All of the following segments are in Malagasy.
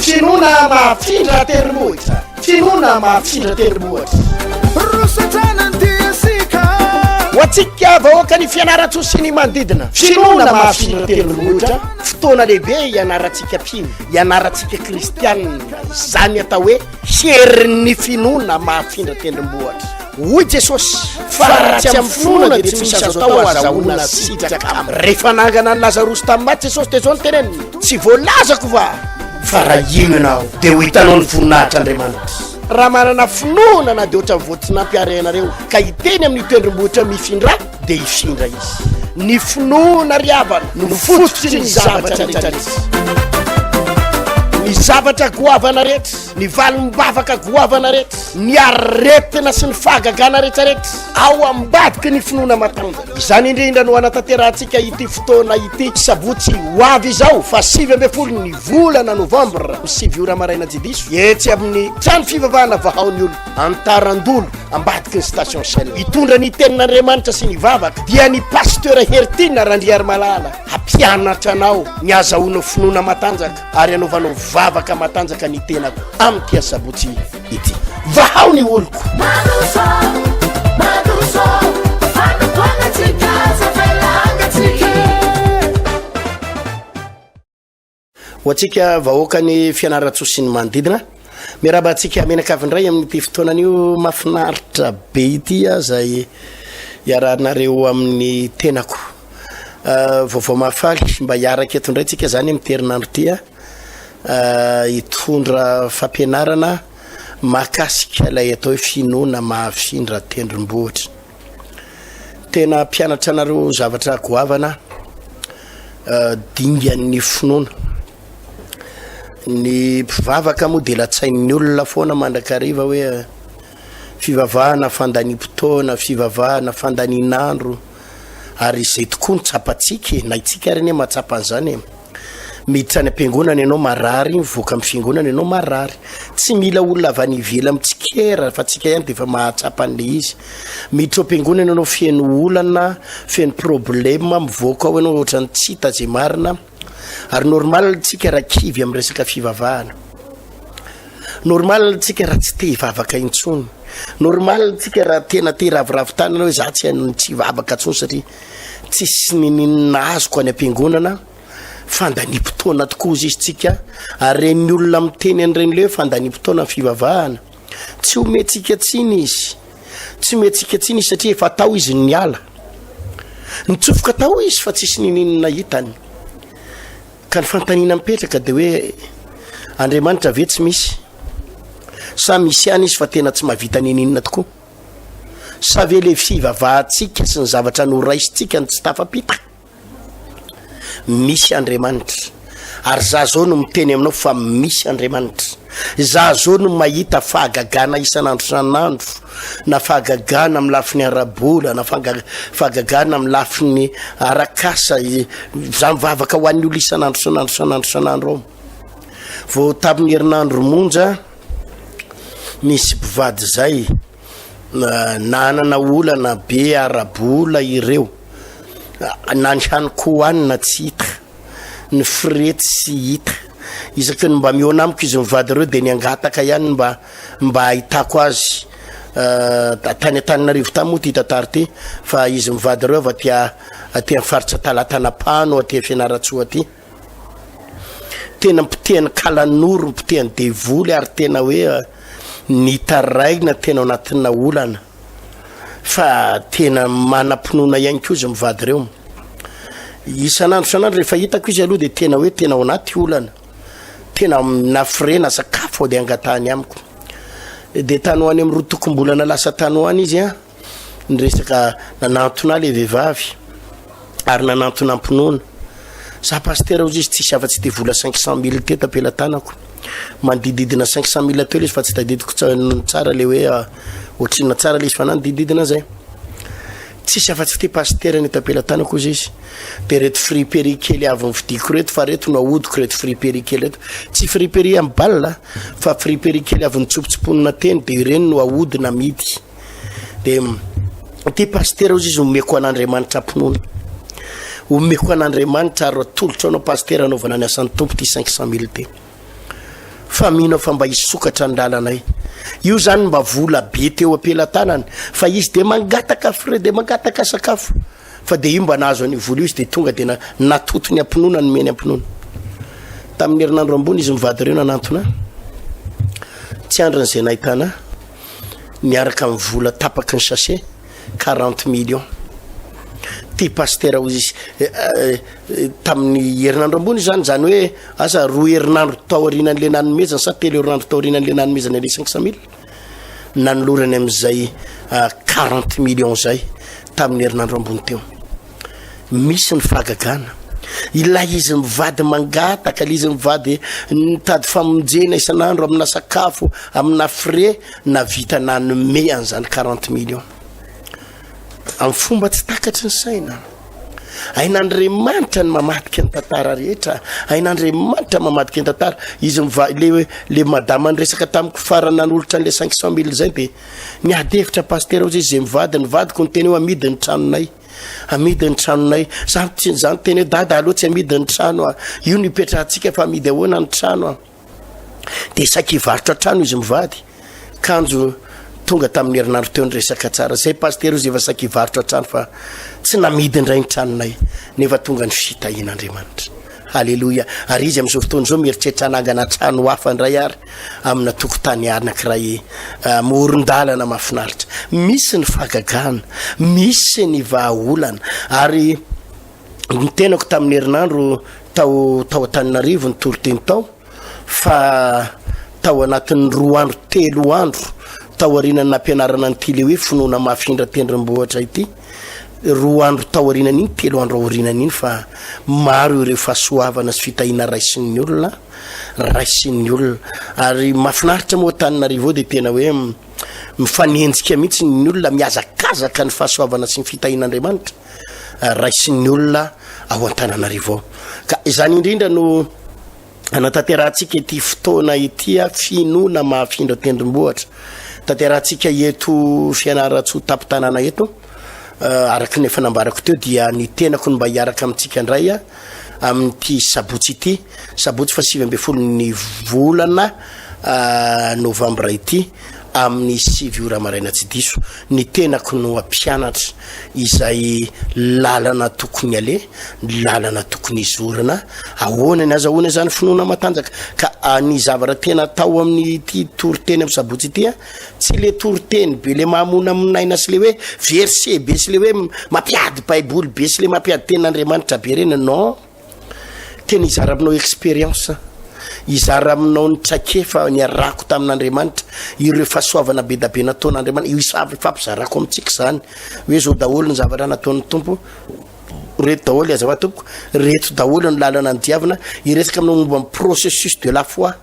Finoana mahafindra tendrombohitra. Finoana mahafindra tendrombohitra. Ho antsika vahoaka ny fianaratso sy ny manodidina. Finoana mahafindra tendrombohitra. Fotoana lehibe ianarantsika mpino, ianarantsika kristianina. Zany atao hoe herin'ny finoana mahafindra tendrombohitra. Hoy Jesosy fa raha tsy amin'ny finoana dia tsy misy azo atao azahoana sitraka. Rehefa nangana ny Lazarosy tamin'ny maty Jesosy dia izao ny teneniny, tsy voalazako fa raha ino ianao dia ho hitanao ny voninahitr'Andriamanitra. Raha manana finoana dia ohatra voatsinapy arenareo ka hiteny amin'ny tendrombohitra mifindra dia hifindra izy. Ny finoana ry havana no fototsy ny zavatra rehetra. Ny zavatra goavana rehetra, ny valim-bavaka goavana rehetra, ny aretina sy ny fahagagana rehetrarehetra ao ambadika ny finoana matanjaka. Izany indrindra no anatanterantsika ity fotoana ity sabotsy ho avy izao fa 7 ny volana Novambra 7 ora maraina jidiso etsy amin'ny trano fivavahana vahaony olo Antarandolo ambadika ny station Shell. Hitondra ny tenin'Andriamanitra sy ny vavaka dia ny pasteur Hertina Randriary Malala hampianatra anao ny azahoana finoana matanjaka ary anaovanao vavaka matanjaka ny tenako amin'ny tia sabotsy ity. Vahao ny oloko ho antsika vahoaka ny fianaratso sy ny manodidina. Miaraba antsika menakavindray amin'ity fotoanan'io mahafinaritra be ity zay iarahanareo amin'ny tenako. Vaovao mahafaly mba hiaraka eto indray tsika zany amin'ny terinandro ity hitondra fampianarana mahakasika ilay atao hoe finoana mahafindra tendrombohitra. Tena mpianatra anareo zavatra goavana dingan'ny finoana. Ny mpivavaka moa dia latsain'ny olona foana mandrakariva hoe fivavahana fandanim-potoana, fivavahana fandaninandro, ary izay tokoa ny tsapatsika na itsika reny mahatsapa an'izany. Miditra ny ampiangonana ianao marary, mivoaka amin'ny fiangonana ianao marary. Tsy mila olona avy any ivela amitsikera fa tsika ihany dia efa mahatsapa an'ilay izy. Miditra ampiangonana ianao feno olana, feno problema, mivoaka ao ianao ohatrany tsy hita izay marina. Ary normal tsika raha kivy amin'ny resaka fivavahana. Normal tsika raha tsy te hivavaka intsony. Normal tsika raha tena te raviravin-tanana hoe za tsy hivavaka intsony satria tsisy ninina azoko any ampiangonana. Fandanim-potoana tokoa izy tsika ary ny olona miteny an'ireny hoe fandanim-potoana fivavahana. Tsy omentsika tsiny izy. Tsy omentsika tsiny izy satria efa tao izy ny ala. Nitsofoka tao izy fa tsisy ninina hitany. Ka ny fantanina mipetraka dia hoe Andriamanitra ve tsy misy? Sa misy ihany izy fa tena tsy mahavita ninina tokoa? Sa ve le fivavahantsika sy ny zavatra noraisintsika ny tsy tafapita? Misy Andriamanitra. Ary za zao no miteny aminao fa misy Andriamanitra. Za zao no mahita fahagagana isan'andro san'andro, na fahagagana amin'ny lafin'ny arabola, na fahagagana amin'ny lafin'ny arakasa. Za mivavaka ho an'ny olo isan'andro ao. Vao tamin'ny herinandro monja misy mpivady zay nanana olana be arabola ireo, na ny haniko hoanina tsy hita, ny frety tsy hita. Isaky ny mba miona amiko izy mivady ireo dia niangataka ihany mba ahitako azy. Tany Antananarivo tany moa ty tantara ty fa izy mivady ireo avy aty amin'ny faritra Talatanapano aty Fianaratsoa aty. Tena mpitehany kalanoro, mpitehany devoly ary tena hoe nitaraina tena anatina olana. Fa tena manam-pinoana ihany koa izy mivady ireo. Isan'andro rehefa hitako izy aloha dia tena hoe tena ao anaty olana. Tena nafirena sakafo dia angatahany amiko. Dia tany ho any amin'ny rotokom-bolana lasa tany ho any izy nyresaka nanantona le vehivavy ary nanantona ampinoana. Za pasteur izy tsisy afa-tsy dia vola 500 000 teo tapelatanako. Mandididina 500 000 teo izy fa tsy tadidiko tsara le hoe ohatrina tsara le izy fa nandididina zay. Tsisy afa-tsy te pasteur ny tapelatanako izy. Dia reto friperie kely avy nividiko reto fa reto no ahodiko reto friperie kely reto. Tsy friperie amin'ny balle fa friperie kely avy nitsopotsoponina teny dia ireny no ahodina amidy. Dia ty pasteur izy omeko an'Andriamanitra ampinoana. Omeko an'Andriamanitra ary atolotra anao pasteur anaovana ny asan'ny tompo ty 500 000 te. fa mino fa mba isokatra ny lalanay io zany mba vola be teo ampelantanany fa izy de mangataka fre de mangataka sakafo fa de io mba nahazo any vola io izy de tonga de natotony ampinona ny meny ampinona tamin'ny herinandro ambony izy mivady reo nanantona tsy andran'izay nahitana niaraka amin'ny vola tapaky ny sachet 40 millions ty pasteur ozy tamin'ny herinandro ambony zany hoe asa roa herinandro taorianan'le nanomezana sa telo herinandro taorianan'le nanomezana le 500 000 nanolorany amin'izay 40 millions zay tamin'ny herinandro ambony teo misy ny fahagagana ilay izy mivady mangataka ilay izy mivady nitady famonjena isan'andro amina sakafo amina frais na vita nanome an'izany 40 millions amin'ny fomba tsy takatry ny saina ain'Andriamanitra ny mamadika ny tantara rehetra ain'Andriamanitra mamadika ny tantara izy le madama nyresaka tamiko farana n'olotra n'le 500 000 zay de niadevitra pasteur ozy izy mivady nivadiko ny teny eo amidy ny tranonay zany teny hoe dada aloha tsy amidy ny trano io nipetrahantsika fa amidy ahoana ny trano de sakivarotra trano izy mivady kanjo tonga tamin'ny herinandro teo nyresaka tsara zay pasteur izy efa sakivarotra trano fa tsy namidy indray ny tranonay nefa tonga ny fitahin'Andriamanitra halleluja ary izy amin'izao fotoana zao mieritreritra anangana trano hafa ndray ary amina tokotany anankiray moron-dalana mahafinaritra misy ny fahagagana misy ny vahaolana ary ny tenako tamin'ny herinandro tao Antananarivo ny toroteny tao fa tao anatin'ny 2 andro 3 andro tao arinany nampianarana ny tyle hoe finoana mahafindra tendrombohitra ity 2 andro tao arinan'iny 3 andro aorinan'iny fa maro ireo fahasoavana sy fitahina raisin'ny olona ary mahafinaritra moa Antananarivo de tena hoe mifanenjika mihitsy ny olona miazakazaka ny fahasoavana sy ny fitahin'Andriamanitra raisin'ny olona ao Antananarivo ka izany indrindra no anatanterantsika ity fotoana ity finoana mahafindra tendrombohitra tanterantsika eto fianaratso tapitanana eto araky ny efa nambarako teo dia ny tenako ny mba hiaraka amintsika ndray amin'ity sabotsy ity sabotsy fa 7 ny volana novambra ity amin'ny 7 ora maraina tsy diso ny tenako no ampianatra izay lalana tokony ale lalana tokony izorana ahoana ny azahoana zany finoana matanjaka ka ny zavatra tena tao amin'ny ity toroteny amin'ny sabotsy ity tsy le toroteny be le mahamona aminaina sy le hoe verset be sy le hoe mampiady baiboly be sy le mampiady tenin'Andriamanitra be reny non tena izara aminao expérience izara aminao ny trakefa ny arako tamin'Andriamanitra ireo fahasoavana be da be nataon'Andriamanitra io ifampizarako amintsika zany hoe zao daholo ny zavatra nataon'ny tompo reto daholo azava tompoko reto daholo ny lalana ny diavana iresaka aminao momba ny processus de la foi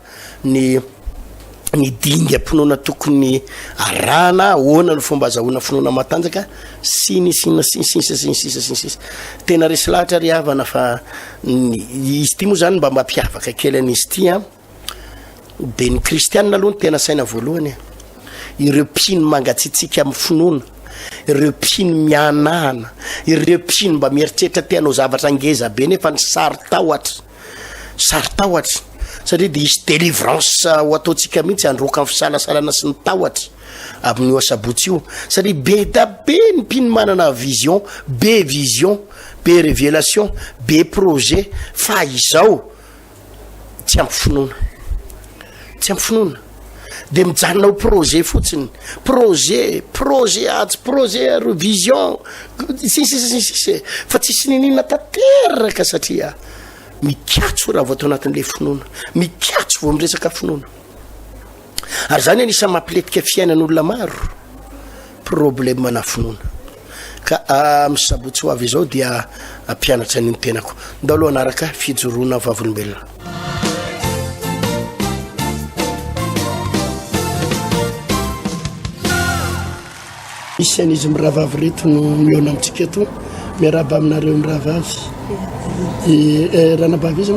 ny dinga ampinoana tokony arana ahoana ny fomba azahoana finoana matanjaka siny tena resy lahatra ry havana fa izy ty moa zany mba mampiavaka kely an'izy ty de ny kristianina aloha ny tena saina voalohany ireo mpino mangatsitsika amin'ny finoana ireo mpino mianahana ireo mpino mba mieritreritra tianao zavatra angeza be nefa ny sary tahotra satria de isy délivrance ho ataontsika mihitsy androka amin'ny fisalasalana sy ny tahotra amin'ny oasabotsy io satria be da be ny mpino manana vision be révélation be projet fa izao tsy ampy finoana de mijanonao projet fotsiny projet vision fa tsisy ninina tanteraka satria mikatso raha voatao anatin'le finoana mikatso vo miresaka finoana ary zany anisa mampiletika fiainan'olona maro problème na finoana ka amin'ny sabotsy ho avy izao dia ampianatra ny tenako ndao aloha anaraka fijoroana vavolombelona misy an'izy mirahavavy reto no miona amintsika eto miaraba aminareo mirahavavy ranabavy izy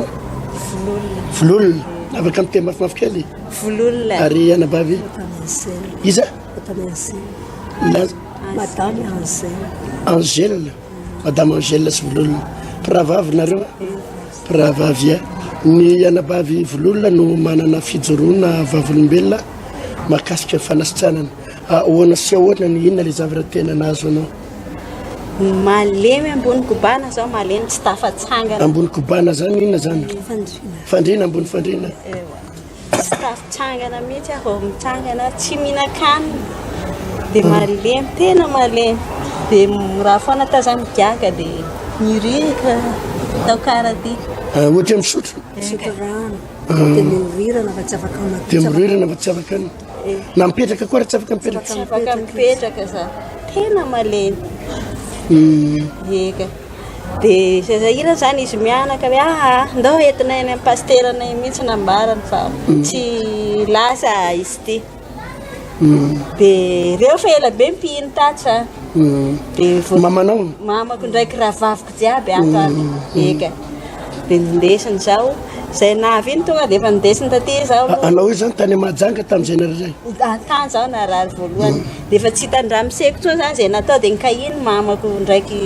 vololona afaka miteny mafimafy kely ary anabavy iza Angèle madame Angèle sy vololona mpiravavy nareo raha vavy ny anabavy vololona no manana fijoroana vavolombelona mahakasika fanasitranana ahoana sy ahoana ny inona le zavatra tena nazo anao malemy ambony kobana zao malemy tsy tafatsangana ambony kobana zany inona zany fandrina ambony fandrina tsy tafatsangana mihitsy aho mitsangana tsy mihinan-kanina dia malemy tena malemy dia raha foana tazany gaga dia mirika tao karaty ohatra misotro rano dia mirirana fa tsy afaka dia mirirana fa tsy afaka na mipetraka koa raha tsy afaka mipetraka tsy afaka mipetraka za tena malemy eka dia zazahira zany izy mianaka hoe ndao entinay any amin'ny pasteranay mihitsy nambarany fa tsy lasa izy ty dia reo fa ela be mpihiny tatsy dia mamanao mamako ndraiky raha vaviko jiaby ato eka dia nindesiny zao zay navy iny tonga dia efa nindesiny taty zao anao io zany tany majanga tamin'izay narazay tany zao narary voalohany dia efa tsy hitandramiseko tsony zany zay natao dia nikahiny mamako ndraiky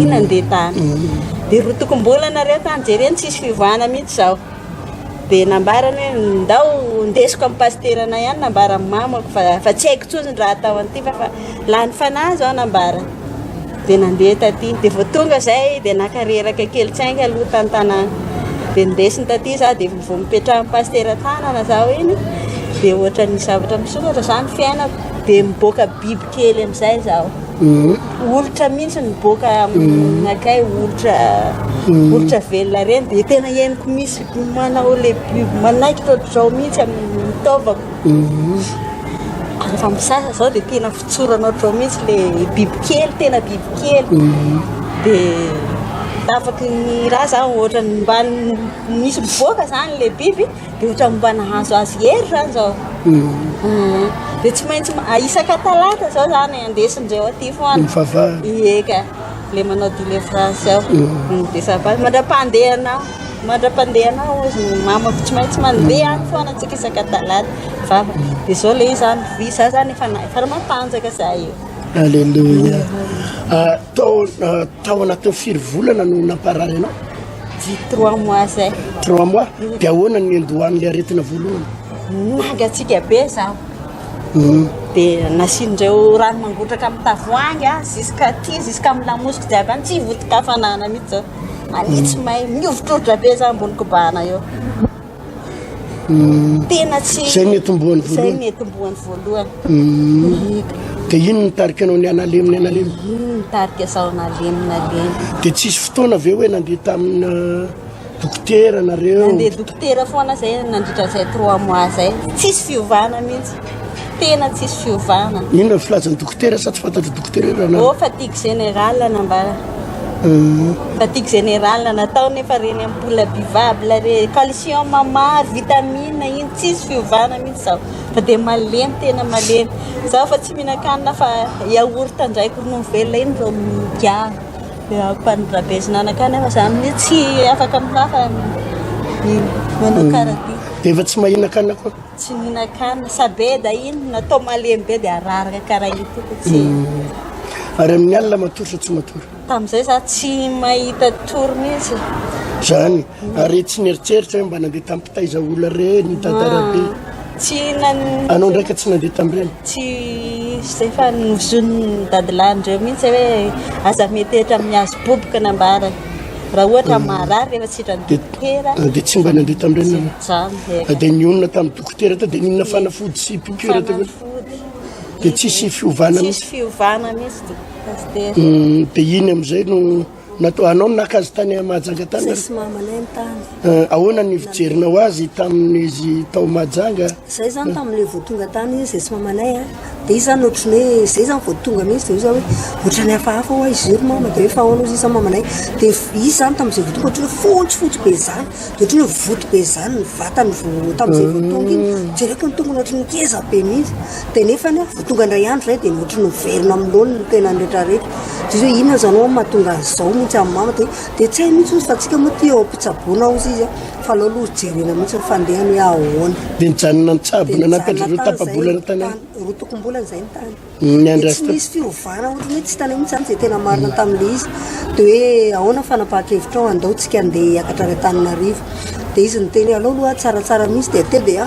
iny andeha tany dia rotokom-bolana reo tany jereny tsisy fivoahana mihitsy zao dia nambarany hoe ndao ndesiko amin'ny pasterana ihany nambarany mamako fa tsy haiko tsony raha atao an'ity fa lany fanahy zao nambarany dia nandeha taty dia vao tonga zay dia nakareraka kely tsainga aloha tany-tanàna dia ndesiny taty za dia vao mipetraha amin'ny pastera tanana zao iny dia ohatra ny zavatra misokatra zany fiainako dia miboaka biby kely amin'izay zaho olitra mihitsy miboaka aminakay olitra velona reny dia tena henoko misy manao le biby manaiky totr'izao mihitsy amin'ny mitaovako rehefa misasa zao dia tena fitsorana ohatr'izao mihitsy le biby kely tena biby kely dia tafaky ny raha zany ohatra mba misy mivoaka zany le biby dia ohatra mba nahazo azy hery zany zao dia tsy maintsy isaka talata zao zany andesin'ireo aty foana eka le manao délivrance ao dia saba mandram-pandehanao izy mamako tsy maintsy mandeha any foana antsika isaka talata vava dia zao le zany visa zany efa matanjaka za io alleluia tao anatin'ny firy volana no namparary anao 3 mois zay 3 mois dia ahoana ny andohan'le aretina voalohany nagatsika be zaho dia nasin'ireo rano mangotraka amin'ny tavoangy ziska ty ziska amin'ny lamosiko jiaby any tsy hivotika hafanana mihitsy zao manitsy may miovitrotra be za ambony kobana eo tena tsy zay netomboany voalohany dia ino nitarika anao ny analeminy analemy nitarika zao naleminy dia tsisy fotoana ve hoe nandeha tamina dokotera nareo nandeha dokotera foana zay nandritra zay 3 mois zay tsisy fiovana mihitsy tena tsisy fiovana inona filazan'ny dokotera sa tsy fantatro dokotera fatigue générale nambara fatigue générale natao nefa reny ampola bivable re calcium maro vitamine iny tsisy fiovana mihitsy zao fa dia malemy tena malemy zao fa tsy mihinan-kanina fa yaourt ndraiky ronono velona iny reo migiahana dia ampanidrabezinanakany fa zany mihitsy tsy afaka milafa manao karaty dia efa tsy mahinan-kanina koa tsy mihinan-kanina sabeda iny natao malemy be dia araraka karaha iny toko tsy ary amin'ny alina matory sa tsy matory tamin'izay za tsy mahita tory mihitsy zany ary tsy nieritreritra hoe mba nandeha tampitaiza olona reny tantarabe tsy anao ndraika tsy nandeha tamin'ireny tsy zay fa nozon'ny dadilahindreo mihitsy hoe aza metehitra amin'ny hazo boboka nambarany raha ohatra marary rehefa tsy hitrany dokotera dia tsy mba nandeha tamin'ireny dia nionona tamin'ny dokotera ta dia ninona fanafody sy piqure ta dia tsisy fiovana mihitsy dia iny amin'izay no natao anao nakazy tany mahajanga tany ahoana ny fijerinao azy tamin'izy tao mahajanga zay zany tamin'le voatonga tany izy zay tsy mamanay dia izy zany ohatrany hoe zay zany voatonga mihitsy dia izy hoe ohatrany hafahafa hoa izy iro mama dia hoe fahoana izy zany mamanay dia izy zany tamin'izay voatonga ohatrany hoe fotsifotsy be zany dia ohatrany hoe voto be zany ny vatany tamin'izay voatonga iny jereko ny tongony ohatrany keza be mihitsy dia nefany voatonga indray andro zay dia ohatrany miverina amin'olona no tena rehetrarehetra dia hoe inona zany ao mahatonga an'izao mihitsy amin'ny mama dia tsy hay mihitsy izy fa tsika moa ty eo ampitsaboana ao izy fa aloha aloha jerena mihitsy ny fandehany hoe ahoana dia nijanona nitsabona natandreo tapabolana tany roa tokom-bolana izay ny tany ny andra tsy misy fiovana ohatry hoe tsy tany mihitsy zany zay tena marina tamin'le izy dia hoe ahoana fanapahan-kevitra ao andao tsika andeha akatra ny Antananarivo dia izy niteny aloha aloha tsaratsara mihitsy dia telo dia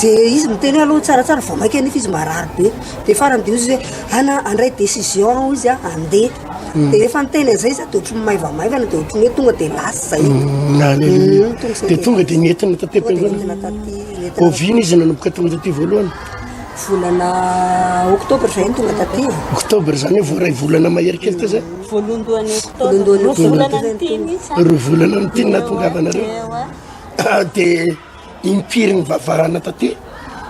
dia izy miteny aloha tsaratsara vao mainka nefa izy marary be dia farany dia izy hoe ana andray décision izy andeha dia rehefa niteny an'izay izy dia ohatry maivamaivana dia ohatry hoe tonga dia lasa zay dia tonga dia nentina tatepen'izany ovina izy nanomboka tonga taty voalohany volana oktobra zay ny tonga taty oktobra zany hoe voaray volana mahery kely te zay voalondohan'ny oktobra roa volana nytiny roa volana nytiny natongavanareo dia impiry ny vavahana taty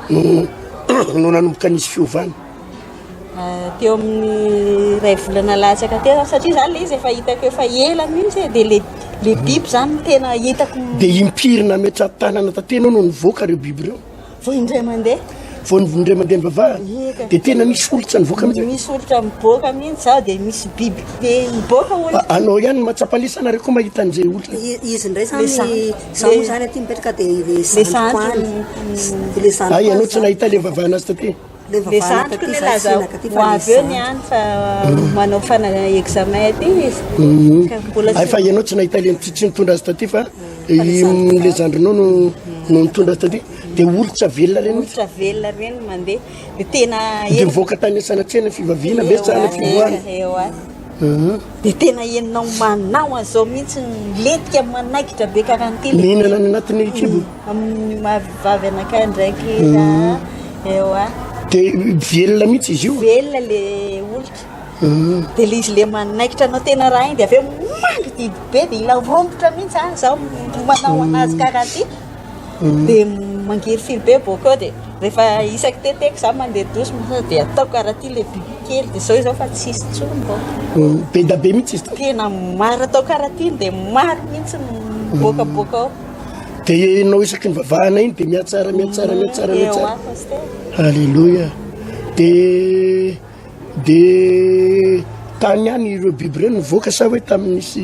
no nanomboka nisy fiovana teo amin'ny ray volana latsaka teo satria zany le izy efa hitako efa ela mihitsy dia le biby zany tena hitako dia impiry nametra tanana taty anao no nivoaka reo biby reo vao indray mandeha vao indray mandeha mivavahana dia tena misy olitra nivoaka mihitsy misy olitra miboaka mihitsy zao dia misy biby dia miboaka olitra anao ihany matsapalisa anareo koa mahita an'izay olitra izy ndray zany zaho zany aty mipetraka dia le sandroany le sandro ay anao tsy nahita le vavahana azy taty le sandroko le laza ho avy eo ny any fa manao fana examen aty izy ay fa ianao tsy nahita le tsy nitondra azy taty fa le zandronao no nitondra azy taty dia olitra velona reny olitra velona reny mandeha dia tena dia mivoaka tany sanatrena fivaviana ve tsana fivoana dia tena eninao manao an'izao mihitsy letika manaikitra be karanty mihinana ny anatin'ny kibo amin'ny mahavavy anakay ndraiky eo dia velona mihitsy izy io velona le olitra dia le izy le manaikitra anao tena raha iny dia avy eo mandry didy be dia ilarombotra mihitsy any zao manao anazy karanty dia mangery fily be bokao dia rehefa isaky teteko za mandeha dosy dia ataoko karahaty le biby kely dia zao zao fa tsisy tsombo be da be mihitsy izy tena maro atao karahaty dia maro mihitsy bokabokao dia enao isaky ny vavahana iny dia miatsara halleloia dia tany any ireo biby ireo nivoaka sa hoe tamin'nisy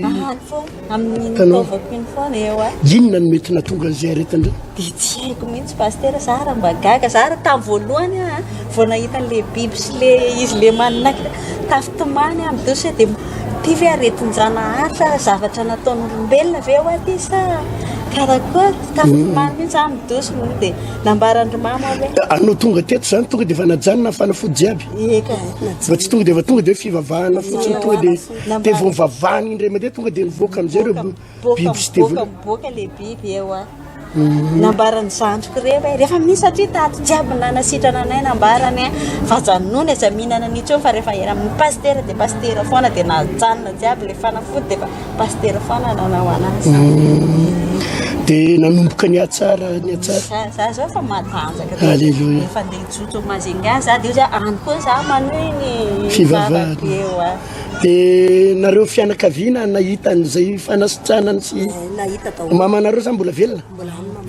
inona no mety natonga an'izay aretandreo dia tsy haiko mihitsy paster zara mba gaga zara tamin'ny voalohany vao nahitan'le biby sy le izy le manakitra tafitomany amidosy dia ty ve aretin-janahatra zavatra nataon'olombelona ve ho aty sa karakory tafitomany mihitsy amidosy dia nambarandromama hoe anao tonga teto zany tonga dia efa najanona fanafody jiaby eka fa tsy tonga dia efa tonga dia hoe fivavahana fotsiny tonga dia vao mivavahana indray mandeha tonga dia nivoaka amin'izay reo biby sy tevola miboaka le biby eo nambarany zandroko rehefa misy satria tato jiaby nanasitrana anay nambarany vajanony aza mihinana nitsony fa rehefa era amin'ny pastera dia pastera foana dia najanona jiaby le fanafody dia pastera foana nanao anazy dia nanomboka ny atsara za zao fa matanjaka halleloia efa andeha hitsoto mazenga za dia io za any koa za manohy ny fivavahana dia nareo fianakaviana nahita an'izay fanasitranany sy mamanareo zany mbola velona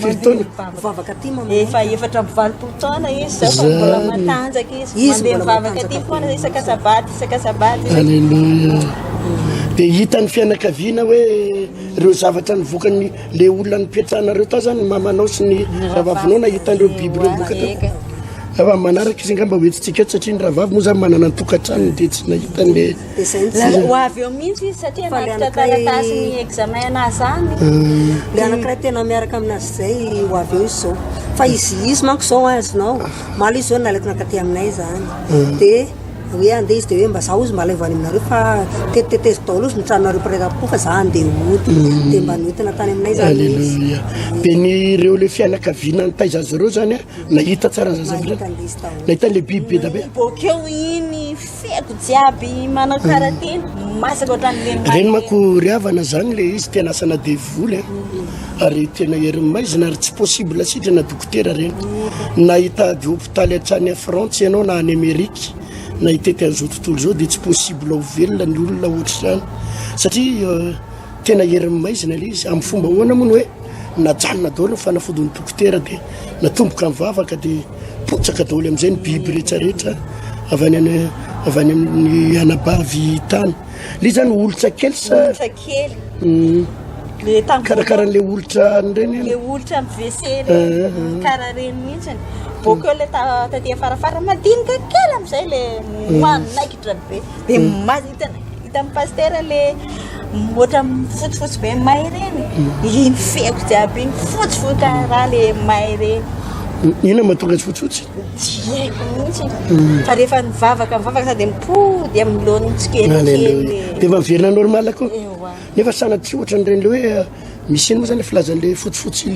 firy taona mivavaka aty efa efatra mivalopolo taona izy zao fa mbola matanjaka izy mandeha mivavaka aty foana isakasabaty halleloia dia hitany fianakaviana hoe ireo zavatra nivokany le olona nipetrahanareo ta zany mamanao sy ny ravavinao nahitan'ireo biby reo mivoka tao fa manaraka izy ngamba hoetitsika eto satria ny rahavavy moa zany manana ny tokantranony dia tsy nahitan'le ho avy eo mihitsy izy satria nakitra taratasy ny examen anazy zany le anankiray tena miaraka aminazy zay ho avy eo izy zao fa izy manko zao azonao mala izy zao nalaiko nakaty aminay zany dia hoe andeha izy dia hoe mba zaho izy mba laivany aminareo fa tetitetezy daolo izy mitranonareo paretampo fa za andeha oty dia mba noentina tany aminay zany halleloia dia ny ireo le fianakaviana ny taizazy reo zany nahita tsara ny zazavy nahita le biby be da be bokeo iny feko jiaby manao karaty masaka ohatran'le reny manko riavana zany le izy tena asana devoly ary tena herimaizy ary tsy possible sitra na dokotera reny nahita dy hôpitaly atrany a France ianao na any Amerika nahitety an'izao tontolo zao dia tsy possible ho velona ny olona ohatry zany satria tena herimaizyna le izy amin'ny fomba hoana moa ny hoe najanona daholo ny fanafodin'ny dokotera dia natomboka mivavaka dia potsaka daholo amin'izay ny biby rehetrarehetra avy any amin'ny anabavy tany le zany olitra kely sa le karakarahan'le olitra reny le olitra am'WC karaha reny mihitsiny bôkeo le taty farafara madinika kely am'izay le manaikitra be de mahitana hita amin'ny pasteur le ohatra fotsifotsy be may reny iny feko jiaby iny fotsifotsy karaha le may reny ina mahatonga azy fotsifotsy haiko mihitsy fa rehefa mivavaka sady mipody amin'ny lohan'ny tsikelikely de efa miverina normal ako nefa sanatsy ohatra n'ireny le hoe misy iny moa zany filazan'le fotsifotsy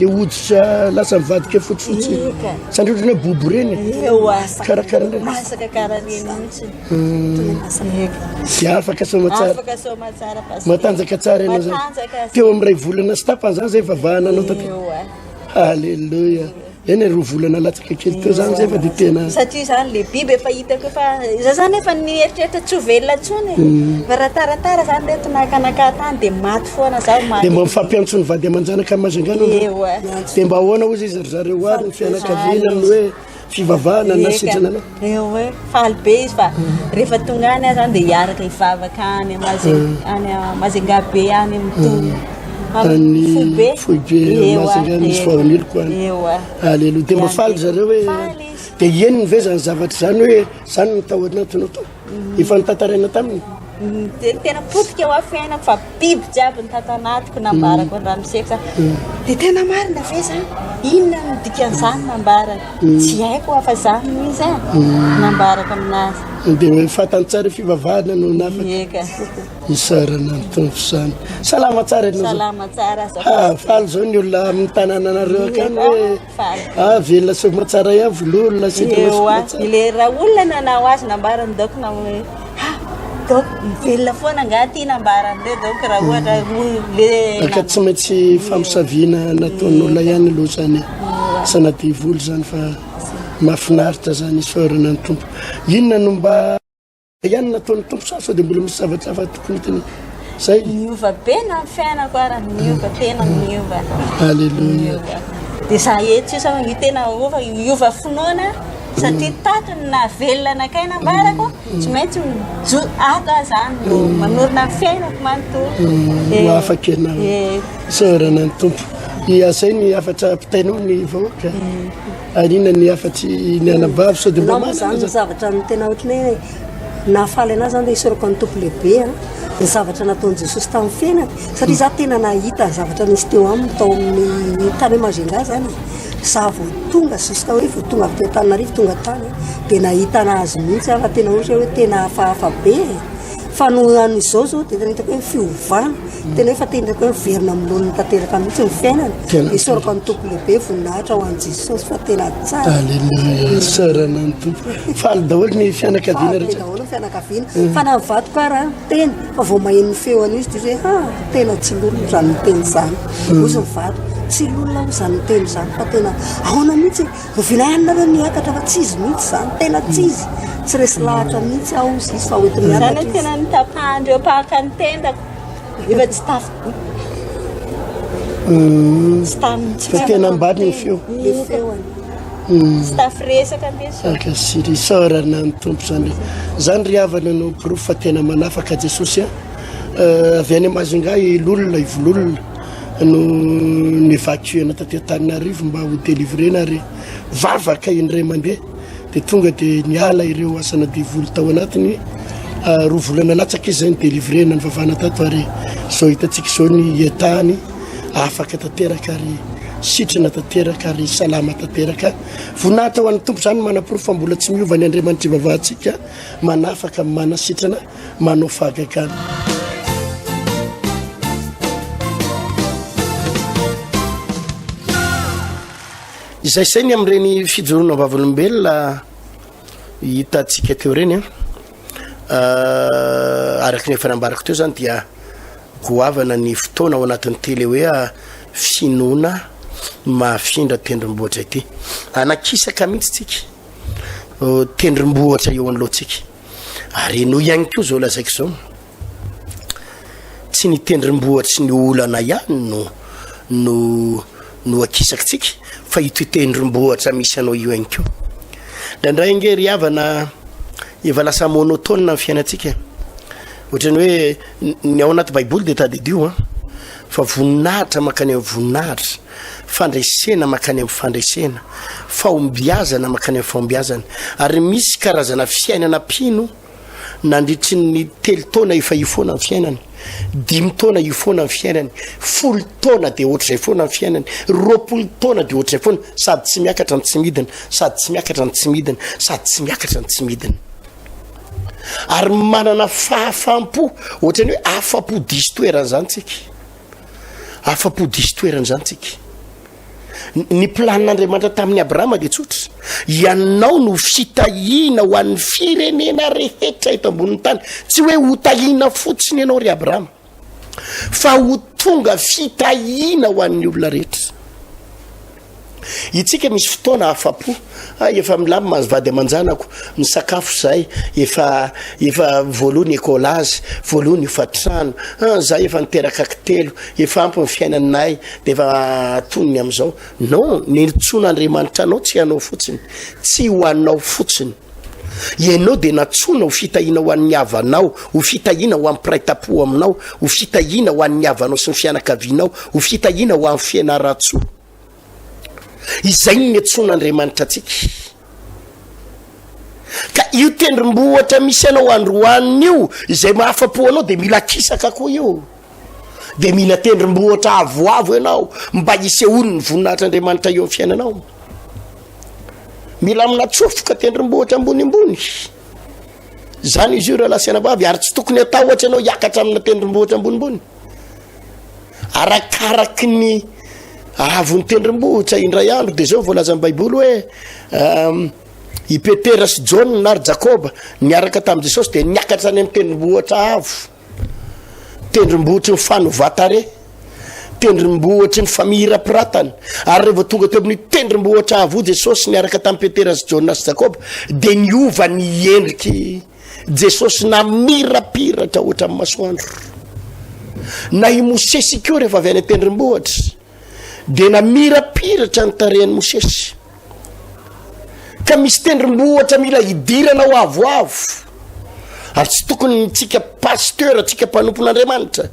le hoditra lasa mivadika fotsifotsy sandry ohatrany hoe bobo reny karakara reny masaka karaha reny mihitsy de afaka somatsara matanjaka tsara ianao zany teo amin'ny ray volana sy tapany zany zay vavahana anao taty halleloia eny roa volana latsaka kely teo zany zay fa de tena satria zany le biby efa hitako efa za zany efa nieritreritra tsy ho velona tsony fa raha taratara zany reto nakanaka tany de maty foana zaho de mba mifampiantsony vady amanjanaka amazangana de mba ahoana ozy izy zareo ary ny fianakaviana amin'ny hoe fivavahana na sitrana anao hoe faly be izy fa rehefa tonga any aho zany de hiaraka hivavaka any Mazengabe any amin'ny foibe mazangana izy fahaniloko any alleloia de mba faly zareo hoe de eniny ve zany zavatra zany hoe zany nitao anatinao to efa nitantaraina taminy de tena potika eo afiainako fa biby jiaby nitatanatiko nambarako andranoseko za de tena marina ve zany inona no dikan'izany nambarako tsy haiko afa zany izy nambarako aminazy de hoe fatantsara fivavahana no nafaka isarana ny tompo zany salama tsara salama tsara faly zao ny olona amin'ny tanàna anareo akany hoe velona somatsara ihany vololona le raha olona nanao azy nambarany doko na hoe donc velona foana ngaty nambaran'le donc raha ohatra le aka tsy maintsy famosaviana nataon'olona ihany aloha zany sanady volo zany fa mahafinaritra zany isaorana ny tompo inona no mba ihany nataon'ny tompo sa sao de mbola misy zavatra hafa tokony hitany zay miova be na ny fiainako ara miova tena miova alleloia de za eto sa io tena miova finoana satria tatony na velona anakay nambarako tsy maintsy ato zany no manorina fiainako manontolo afaka anao isaorana ny tompo iasay ny afatra pitainao ny vahoaka ary inona ny afatsy ny anabavy sao de mba zany zavatra ny tena ohatrany hoe nafaly anazy zany de isorako ny tompo lehibe ny zavatra nataon'i Jesosy tamin'ny fiainany satria za tena nahita zavatra nisy teo aminy tao amin'ny tany hoe Mazenga zany za vao tonga juska hoe vao tonga avy teo Antananarivo tonga tany de nahita anazy mihitsy fa tena ohatra hoe tena hafahafa be fa no an'izao zao de tena hitako hoe fiovana tena hoe fa tena hitako hoe miverina amin'ny lohan'ny tanteraka mihitsy ny fiainany isorako ny tompo lehibe voninahitra ho an'i Jesosy fa tena tsara alleluia sarana ny tompo faly daholo ny fianakaviana rehetra daholo ny fianakaviana fa na mivadiko araha teny fa vao maheno feo an'izy de hoe tena tsy lolona zany ny teny zany ozy mivadiko tsy lolona ho zany ny teny zany fa tena ahoana mihitsy vinahanareo niakatra fa tsy izy mihitsy zany tena tsy izy tsy resy lahatra mihitsy aho izy fa oetiny zany tena nitapahandreo pahaka ny tendako efa tsy tafy fa tena ambady ny feo le feoany tsy tafy resaka ndesy akasiry isaorana ny tompo zany ry havana no pirofo fa tena manafaka Jesosy avy any Mazenga ilolona ivololona no nievacuena taty Antananarivo mba ho délivrena ary vavaka indray mandeha de tonga de niala ireo asana divolo tao anatiny roa volana latsaka izy zany délivrena ny vavahana tato ary zao hitatsika zao ny etany afaka tanteraka ary sitrana tanteraka ary salama tanteraka voninahitra ho an'ny tompo zany manapirofo fa mbola tsy miova ny Andriamanitra vavahantsika manafaka manasitrana manao fahagagana izay sainy amin'ireny fijoroana vavolombelona hitatsika teo reny araky ny efa nambarako teo zany dia goavana ny fotoana ao anatin'ny tele hoe finoana mahafindra tendrombohatra ity anakisaka mihitsy tsika tendrombohatra eo an'lohantsika ary no ihany koa zao lazaiko zao tsy ny tendrombohatra sy ny olana ihany no akisaka tsika fa ito tendrombohatra misy anao io ihany koa ndraindray nge ry havana efa lasa monotone ny fiainatsika ohatrany hoe ny ao anaty baiboly de ta de dio fa voninahitra makany amin'ny voninahitra, fandraisena makany amin'ny fandraisena, fahombiazana makany amin'ny fahombiazana. Ary misy karazana fiainana pino nandritry ny 3 taona efa ifoana amin'ny fiainany, 5 taona ifoana amin'ny fiainany, 10 taona dia ohatr'izay foana amin'ny fiainany, 20 taona dia ohatr'izay foana, sady tsy miakatra ny tsy midina, sady tsy miakatra ny tsy midina, sady tsy miakatra ny tsy midina. Ary manana fahafampo ohatrany hoe afa-po diso toerana zany tsika, afa-po diso toerana zany tsika. Ny planin'Andriamanitra tamin'ny Abrahama dia tsotra, ianao no fitahiana ho an'ny firenena rehetra eto ambonin'ny tany. Tsy hoe ho tahiana fotsiny ianao ry Abrahama, fa ho tonga fitahiana ho an'ny olona rehetra. Itsika misy fotoana afa-po, efa milamy mazivady amanjanako ny sakafo zay, efa voalohany écolage, voalohany hofatrano, zay efa niteraka kitelo, efa ampy ny fiainanay dia efa tonony amin'izao. Non, ny ntson'Andriamanitra anao tsy anao fotsiny, tsy ho anao fotsiny. Ianao dia natsoina ho fitahiana ho an'ny havanao, ho fitahiana ho amin'ny piraita-po aminao, ho fitahiana ho an'ny havanao sy ny fianakavianao, ho fitahiana ho amin'ny fianaratsoa. Izay ny ntson'Andriamanitra atsika. Ka io tendrombohitra misy anao androanina io izay mahafa-po anao dia mila kisaka koa io, dia mila tendrombohitra avoavo ianao mba hisehoany ny voninahitr'Andriamanitra eo amin'ny fiainanao. Mila aminatsofoka tendrombohitra ambonimbony. Zany izy io raha lasianabavy, ary tsy tokony atahotra ianao hiakatra amina tendrombohitra ambonimbony. Arakaraky ny avon'ny tendrombohitra indray andro dia zao voalaza amin'ny Baiboly hoe i Petera sy John ary Jacob niaraka tamin'i Jesosy dia niakatra any amin'ny tendrombohitra avo, tendrombohitry ny fanovatare, tendrombohitry ny famihira-piratana. Ary rehefa tonga teo amin'ny tendrombohitra avo Jesosy niaraka tamin'i Petera sy John sy Jacob dia niova ny endriky Jesosy na mirapiratra ohatra amin'ny masoandro. Na i Mosesy koa rehefa avy any tendrombohitra dia na mirapiratra ny tarehan'ny Mosesy. Ka misy tendrombohitra mila hidirana ho avoavo. Ary tsy tokony tsika pasteur, tsika mpanompon'Andriamanitra,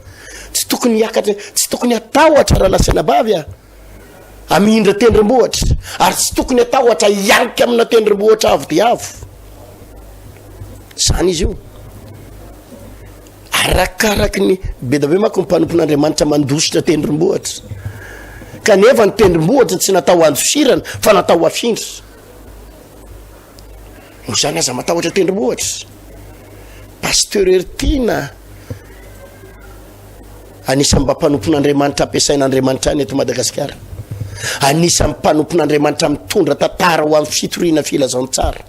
tsy tokony hiakatra, tsy tokony atahotra raha lasanabavy amindra tendrombohitra, ary tsy tokony atahotra hianka amina tendrombohitra avo dia avo. Zany izy io. Arakaraky ny be da be manko ny mpanompon'Andriamanitra mandositra tendrombohitra. Kanefa ny tendrombohitra tsy natao andosirana fa natao afindra. No zany aza matahotra tendrombohitra. Pasteur Ertina anisan'ny mba mpanompon'Andriamanitra ampiasain'Andriamanitra any eto Madagasikara. Anisan'ny mpanompon'Andriamanitra mitondra tantara ho amin'ny fitoriana filazantsara.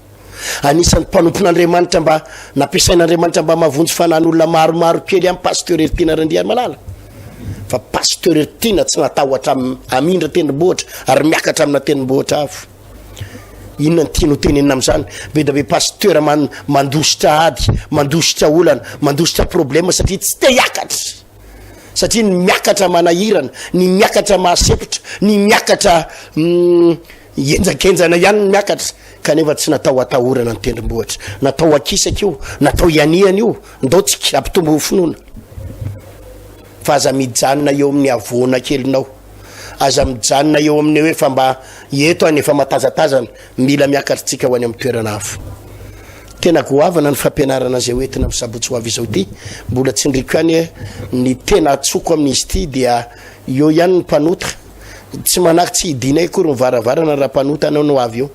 Anisan'ny mpanompon'Andriamanitra mba nampiasain'Andriamanitra mba mahavonjy fanan'olona maromaro kely amin'ny pasteur Ertina Randriany Malala. Fa pasteur Ertina tsy natahotra amindra tendrombohitra ary miakatra amina tendrombohitra avo. Inona ny tiano tenenina amin'izany? Be da be pasteur mandositra ady, mandositra olana, mandositra problème satria tsy te hiakatra. Satria ny miakatra manahirana, ny miakatra mahasepotra, ny miakatra enjakenjana ihany ny miakatra. Kanefa tsy natao atahorana ny tendrombohitra, natao akisaka io, natao ianiana io, ndotsika ampitombo finoana. Fa aza mijanona eo amin'ny avoana kelinao, aza mijanona eo amin'ny hoe fa mba eto any efa matazatazana, mila miakatritsika ho any amin'ny toerana avo. Tena goavana ny fampianarana zay hoentina amin'ny sabotsy ho avy izao ty, mbola tsy ndriko any ny tena atsoko amin'izy ty dia eo ihany ny mpanota, tsy manaky tsy hidinay kory mivaravarana raha mpanota anao no avy eo.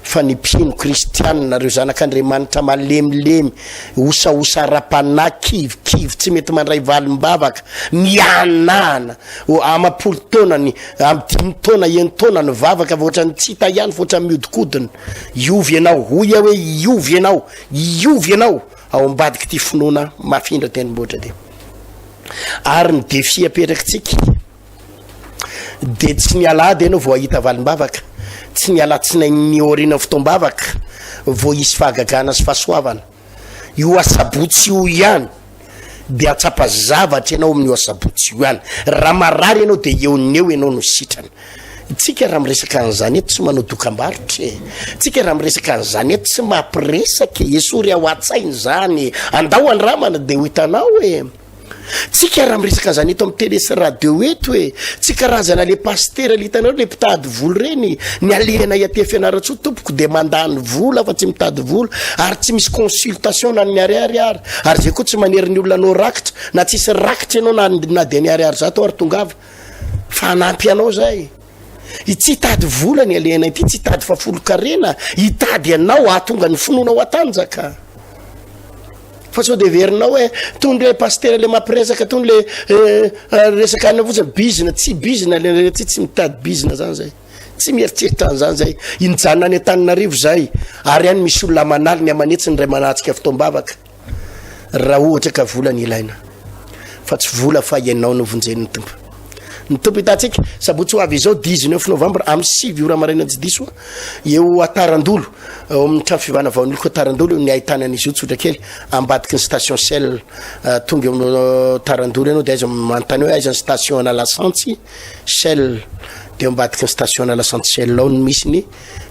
Fa ny mpino kristianina reo zanak'Andriamanitra malemilemy, osaosa rapana, kivikivy tsy mety mandray valim-bavaka, mianana amapolo taona ny am-dimy taona enitaona ny vavaka voatra ny tsy hita ihany voatra miodikodina. Iovy ianao, hoy hoe iovy ianao ao ambadiky ty finoana mafindra tendrombohitra ty. Ary ny defi apetrakytsika dia tsy ny alady ianao vao ahita valim-bavaka, tsy ny alatsinainy ny orina fotoam-bavaka vao isy fahagagana sy fahasoavana. Io asabotsy io ihany dia atsapa zavatra ianao amin'ny asabotsy io ihany. Raha marary ianao dia eo neo ianao no sitrana. Tsika raha miresaka an'izany eto tsy manao dokam-barotra, tsika raha miresaka an'izany eto tsy mampiresaka esory ao an-tsainy zany, andao andramana dia ho hitanao hoe tsy karaha miresaka zany eto amin'ny télé sy radio eto hoe tsy karazana le pastera le hitanao le mpitady vola reny ny alena iaty fianaratsoa tompoko de mandany vola fa tsy mitady vola ary tsy misy consultation na ny ariary ary zay koa tsy manery ny olona anao rakitra na tsisy rakitra ianao na de ny ariary zato ary tongava fa anampy anao zay tsy hitady vola ny alena ity tsy hitady fafolo-karena hitady anao ahatonga ny finoana ao atanjaka fa sao de verinao hoe tony le pastera le mampiresaka tony le resaka ana fotsiny bizina tsy bizina le tsy mitady bizina zany zay tsy mieritreritra an'zany zay injanona any Antananarivo zay ary any misy olona manaly ny amanetsy ny ray manatsika fitoam-bavaka raha ohatra ka vola ny ilaina fa tsy vola fa ianao no vonjen'ny tompo ny tompo hitantsika sabotsy ho avy izao 19 novembre amin'ny 6 ora maraina tsy diso eo atarandolo amin'ny trano fivana vaon'olo ko atarandolo ny ahitana an'izy io tsotra kely ambadiky ny station Shell tonga eo tarandolo ianao de aiza manontany hoe aiza ny station ana Lasantsy Shell de ambadiky ny station ana Lasantsy Shell ao no misy ny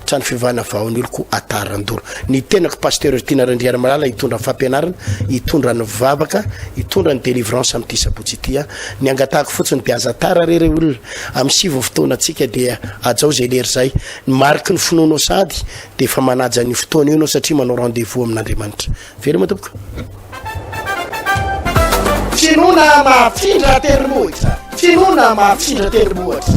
trano fivana vaon'olo ko atarandolo ny tenako pasteur Tina Randriana Malala hitondra fampianarana hitondra ny vavaka hitondra ny délivrance amin'ity sabotsy ity ny angatahako fotsiny de aza tara rery olona amin'ny sivy fotoana atsika de ajao zay lery zay ny mariky ny finoanao sady de efa manaja ny fotoana io anao satria manao rendez-vous amin'Andriamanitra very matoboko finoana mahafindra teromohitra finoana mahafindra teromohitra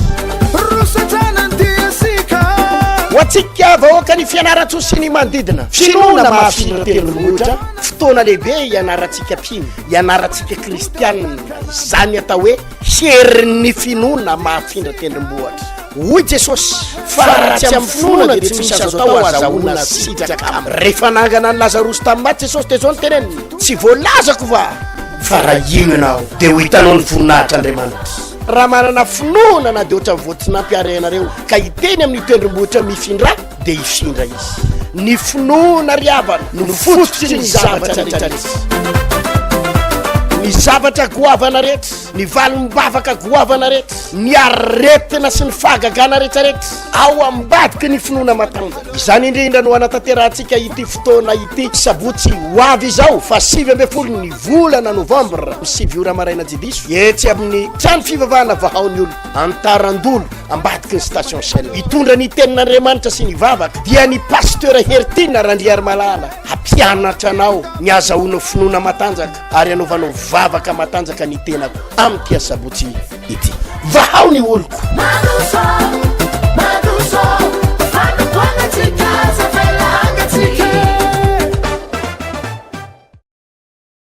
hoatsika vahoaka ny fianaratso sy ny manodidina finoana mahafindra teromohitra fotoana lehibe ianaratsika mpino ianaratsika kristianina zany atao hoe herin'ny finoana mahafindra tendrombohatra hoy Jesosy fa raha tsy amin'ny finoana de tsy misy azo atao azahoana sitraka rehefa nangana ny Lazarosy tamin'ny maty Jesosy de zao ny teneniny tsy voalazako fa raha inonao de ho hitanao ny voninahitr'Andriamanitra raha manana finoana na de ohatra voatsinampiary anareo ka hiteny amin'ny tendrombohitra mifindra de hifindra izy ny finoana riavana no fototry ny zavatra rehetrarehetra ny zavatra goavana rehetra ny valom-bavaka goavana rehetra ny aretina sy ny fahagagana rehetrarehetra ao ambadiky ny finoana matanjaka izany indrindra no anatanterantsika ity fotoana ity sabotsy ho avy izao fa 7 ny volana novembre 7 ora maraina jidiso etsy amin'ny trano fivavahana vahaony olo antarandolo ambadiky ny station Shell hitondra ny tenin'Andriamanitra sy ny vavaka dia ny pasteur Hertina Randriana Malala hampianatra anao ny azahoana finoana matanjaka ary anaovanao vavaka matanjaka ny tenako amin'ny tia sabotsy ity vahao ny oloko